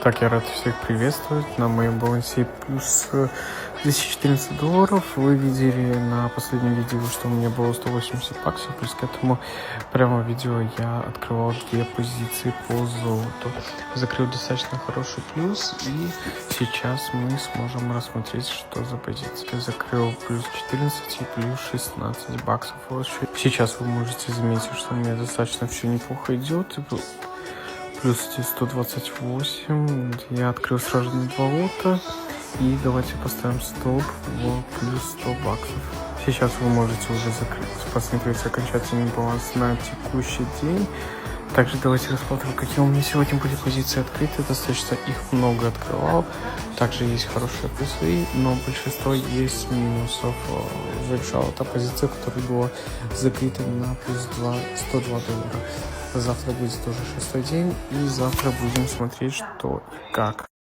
Так, я рад всех приветствовать на моем балансе плюс $2014. Вы видели на последнем видео, что у меня было 180 баксов, плюс к этому прямо в видео я открывал две позиции по золоту. Закрыл достаточно хороший плюс, и сейчас мы сможем рассмотреть, что за позиции. Закрыл плюс 14 и плюс 16 баксов. Сейчас вы можете заметить, что у меня достаточно все неплохо идет. Плюс 128, я открыл сразу на 2 лота, и давайте поставим стоп в плюс 100 баксов. Сейчас вы можете уже посмотреть окончательный баланс на текущий день. Также давайте рассмотрим, какие у меня сегодня были позиции открыты. Достаточно их много открывал. Также есть хорошие плюсы, но большинство есть минусов. Завершала та позиция, которая была закрыта на плюс $102. Завтра будет тоже 6-й день, и завтра будем смотреть, что и как.